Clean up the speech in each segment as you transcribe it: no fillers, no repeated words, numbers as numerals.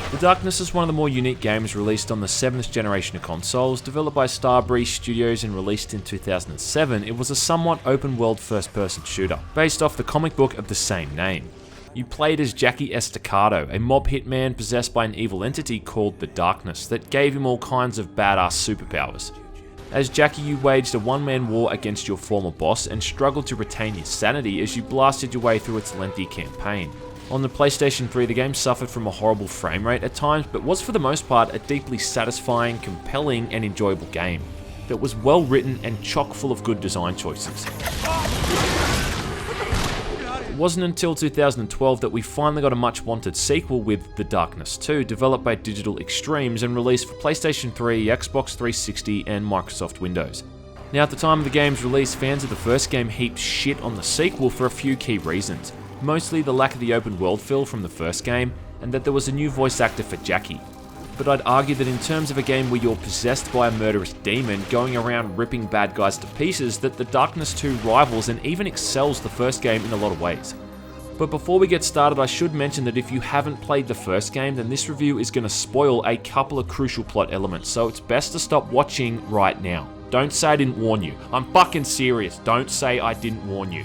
The Darkness is one of the more unique games released on the 7th generation of consoles. Developed by Starbreeze Studios and released in 2007, it was a somewhat open-world first-person shooter, based off the comic book of the same name. You played as Jackie Estacado, a mob hitman possessed by an evil entity called the Darkness that gave him all kinds of badass superpowers. As Jackie, you waged a one-man war against your former boss and struggled to retain your sanity as you blasted your way through its lengthy campaign. On the PlayStation 3, the game suffered from a horrible frame rate at times, but was for the most part a deeply satisfying, compelling, and enjoyable game that was well written and chock full of good design choices. It wasn't until 2012 that we finally got a much wanted sequel with The Darkness 2, developed by Digital Extremes and released for PlayStation 3, Xbox 360, and Microsoft Windows. Now, at the time of the game's release, fans of the first game heaped shit on the sequel for a few key reasons. Mostly the lack of the open world feel from the first game, and that there was a new voice actor for Jackie. But I'd argue that in terms of a game where you're possessed by a murderous demon going around ripping bad guys to pieces, that The Darkness 2 rivals and even excels the first game in a lot of ways. But before we get started, I should mention that if you haven't played the first game, then this review is going to spoil a couple of crucial plot elements, so it's best to stop watching right now. Don't say I didn't warn you. I'm fucking serious. Don't say I didn't warn you.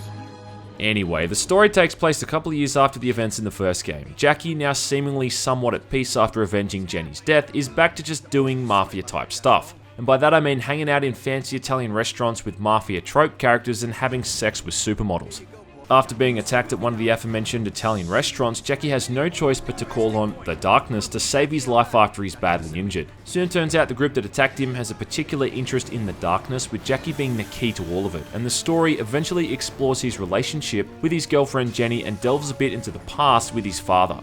Anyway, the story takes place a couple of years after the events in the first game. Jackie, now seemingly somewhat at peace after avenging Jenny's death, is back to just doing mafia type stuff. And by that I mean hanging out in fancy Italian restaurants with mafia trope characters and having sex with supermodels. After being attacked at one of the aforementioned Italian restaurants, Jackie has no choice but to call on the Darkness to save his life after he's badly injured. Soon turns out the group that attacked him has a particular interest in the Darkness, with Jackie being the key to all of it, and the story eventually explores his relationship with his girlfriend Jenny and delves a bit into the past with his father.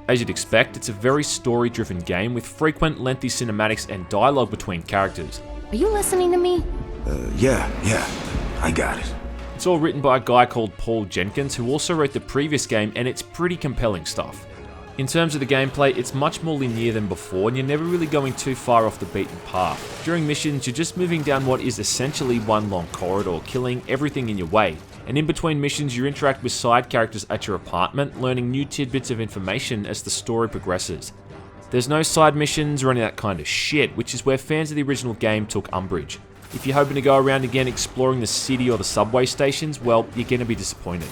As you'd expect, it's a very story-driven game with frequent lengthy cinematics and dialogue between characters. Are you listening to me? Yeah, I got it. It's all written by a guy called Paul Jenkins, who also wrote the previous game, and it's pretty compelling stuff. In terms of the gameplay, it's much more linear than before, and you're never really going too far off the beaten path. During missions, you're just moving down what is essentially one long corridor, killing everything in your way. And in between missions, you interact with side characters at your apartment, learning new tidbits of information as the story progresses. There's no side missions or any of that kind of shit, which is where fans of the original game took umbrage. If you're hoping to go around again exploring the city or the subway stations, well, you're gonna be disappointed.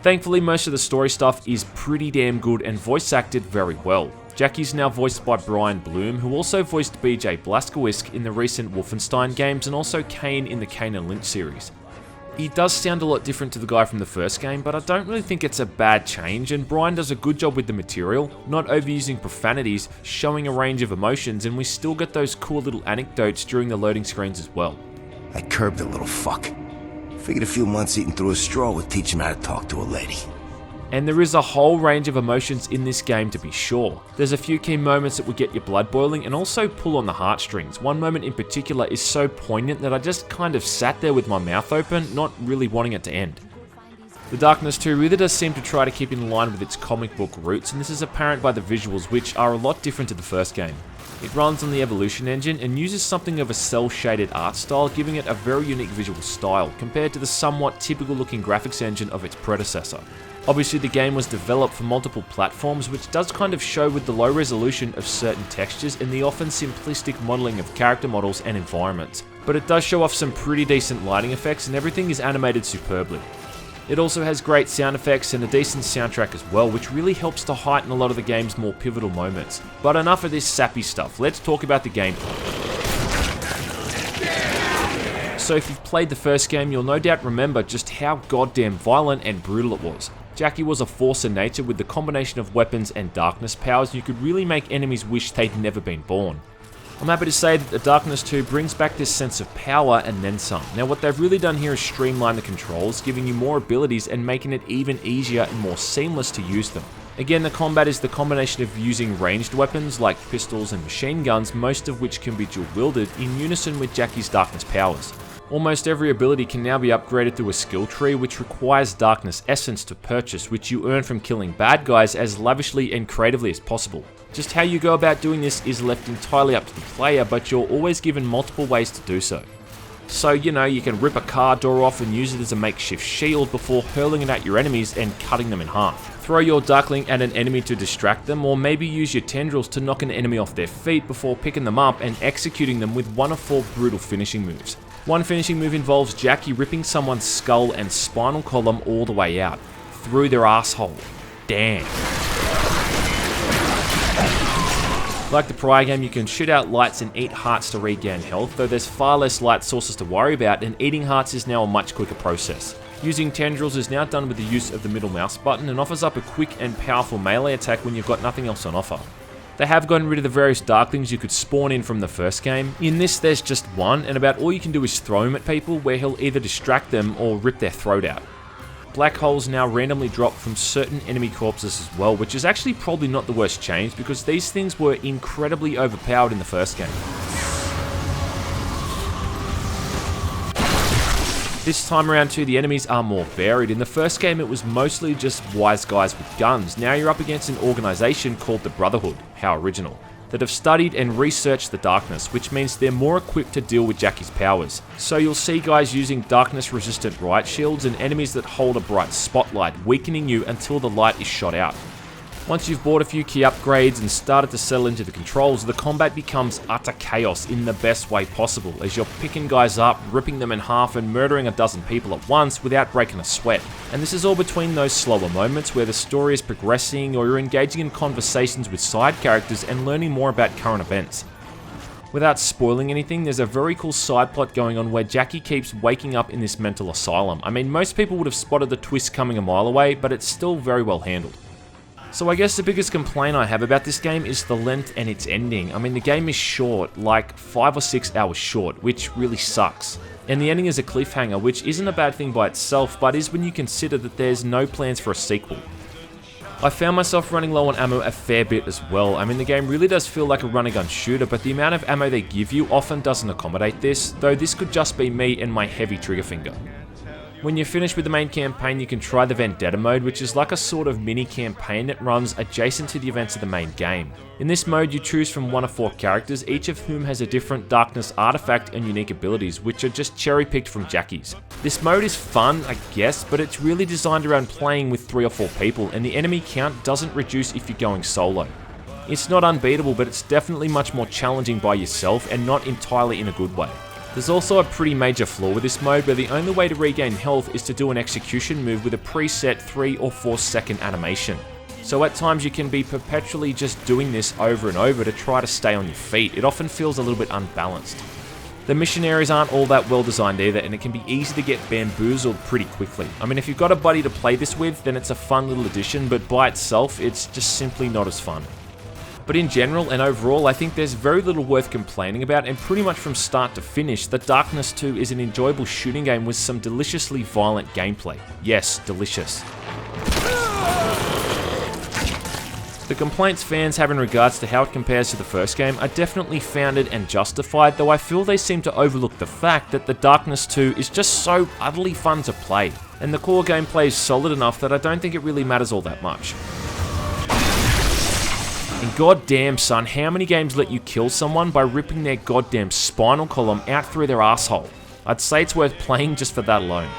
Thankfully, most of the story stuff is pretty damn good and voice acted very well. Jackie's now voiced by Brian Bloom, who also voiced BJ Blazkowicz in the recent Wolfenstein games and also Kane in the Kane and Lynch series. He does sound a lot different to the guy from the first game, but I don't really think it's a bad change, and Brian does a good job with the material, not overusing profanities, showing a range of emotions, and we still get those cool little anecdotes during the loading screens as well. I curbed the little fuck. Figured a few months eating through a straw would teach him how to talk to a lady. And there is a whole range of emotions in this game, to be sure. There's a few key moments that will get your blood boiling and also pull on the heartstrings. One moment in particular is so poignant that I just kind of sat there with my mouth open, not really wanting it to end. The Darkness 2 really does seem to try to keep in line with its comic book roots, and this is apparent by the visuals, which are a lot different to the first game. It runs on the Evolution engine and uses something of a cel-shaded art style, giving it a very unique visual style compared to the somewhat typical looking graphics engine of its predecessor. Obviously, the game was developed for multiple platforms, which does kind of show with the low resolution of certain textures and the often simplistic modelling of character models and environments. But it does show off some pretty decent lighting effects and everything is animated superbly. It also has great sound effects and a decent soundtrack as well, which really helps to heighten a lot of the game's more pivotal moments. But enough of this sappy stuff, let's talk about the gameplay. So if you've played the first game, you'll no doubt remember just how goddamn violent and brutal it was. Jackie was a force of nature with the combination of weapons and darkness powers. You could really make enemies wish they'd never been born. I'm happy to say that the Darkness 2 brings back this sense of power and then some. Now what they've really done here is streamline the controls, giving you more abilities and making it even easier and more seamless to use them. Again, the combat is the combination of using ranged weapons like pistols and machine guns, most of which can be dual wielded in unison with Jackie's darkness powers. Almost every ability can now be upgraded through a skill tree, which requires Darkness Essence to purchase, which you earn from killing bad guys as lavishly and creatively as possible. Just how you go about doing this is left entirely up to the player, but you're always given multiple ways to do so. So, you know, you can rip a car door off and use it as a makeshift shield before hurling it at your enemies and cutting them in half. Throw your duckling at an enemy to distract them, or maybe use your tendrils to knock an enemy off their feet before picking them up and executing them with one of 4 brutal finishing moves. One finishing move involves Jackie ripping someone's skull and spinal column all the way out, through their asshole. Damn. Like the prior game, you can shoot out lights and eat hearts to regain health, though there's far less light sources to worry about, and eating hearts is now a much quicker process. Using tendrils is now done with the use of the middle mouse button and offers up a quick and powerful melee attack when you've got nothing else on offer. They have gotten rid of the various darklings you could spawn in from the first game. In this there's just one, and about all you can do is throw him at people, where he'll either distract them or rip their throat out. Black holes now randomly drop from certain enemy corpses as well, which is actually probably not the worst change because these things were incredibly overpowered in the first game. This time around too, the enemies are more varied. In the first game it was mostly just wise guys with guns. Now you're up against an organisation called the Brotherhood, how original, that have studied and researched the darkness, which means they're more equipped to deal with Jackie's powers. So you'll see guys using darkness resistant riot shields and enemies that hold a bright spotlight, weakening you until the light is shot out. Once you've bought a few key upgrades and started to settle into the controls, the combat becomes utter chaos in the best way possible, as you're picking guys up, ripping them in half and murdering a dozen people at once without breaking a sweat. And this is all between those slower moments where the story is progressing or you're engaging in conversations with side characters and learning more about current events. Without spoiling anything, there's a very cool side plot going on where Jackie keeps waking up in this mental asylum. I mean, most people would have spotted the twist coming a mile away, but it's still very well handled. So I guess the biggest complaint I have about this game is the length and its ending. I mean, the game is short, like 5 or 6 hours short, which really sucks. And the ending is a cliffhanger, which isn't a bad thing by itself, but is when you consider that there's no plans for a sequel. I found myself running low on ammo a fair bit as well. I mean, the game really does feel like a run-and-gun shooter, but the amount of ammo they give you often doesn't accommodate this, though this could just be me and my heavy trigger finger. When you're finished with the main campaign, you can try the Vendetta mode, which is like a sort of mini campaign that runs adjacent to the events of the main game. In this mode, you choose from 1 of 4 characters, each of whom has a different darkness artifact and unique abilities, which are just cherry-picked from Jackie's. This mode is fun, I guess, but it's really designed around playing with 3 or 4 people, and the enemy count doesn't reduce if you're going solo. It's not unbeatable, but it's definitely much more challenging by yourself and not entirely in a good way. There's also a pretty major flaw with this mode where the only way to regain health is to do an execution move with a preset 3 or 4 second animation. So at times you can be perpetually just doing this over and over to try to stay on your feet. It often feels a little bit unbalanced. The mission areas aren't all that well designed either, and it can be easy to get bamboozled pretty quickly. I mean, if you've got a buddy to play this with, then it's a fun little addition, but by itself, it's just simply not as fun. But in general and overall, I think there's very little worth complaining about, and pretty much from start to finish, The Darkness 2 is an enjoyable shooting game with some deliciously violent gameplay. Yes, delicious. The complaints fans have in regards to how it compares to the first game are definitely founded and justified, though I feel they seem to overlook the fact that The Darkness 2 is just so utterly fun to play, and the core gameplay is solid enough that I don't think it really matters all that much. And goddamn son, how many games let you kill someone by ripping their goddamn spinal column out through their asshole? I'd say it's worth playing just for that alone.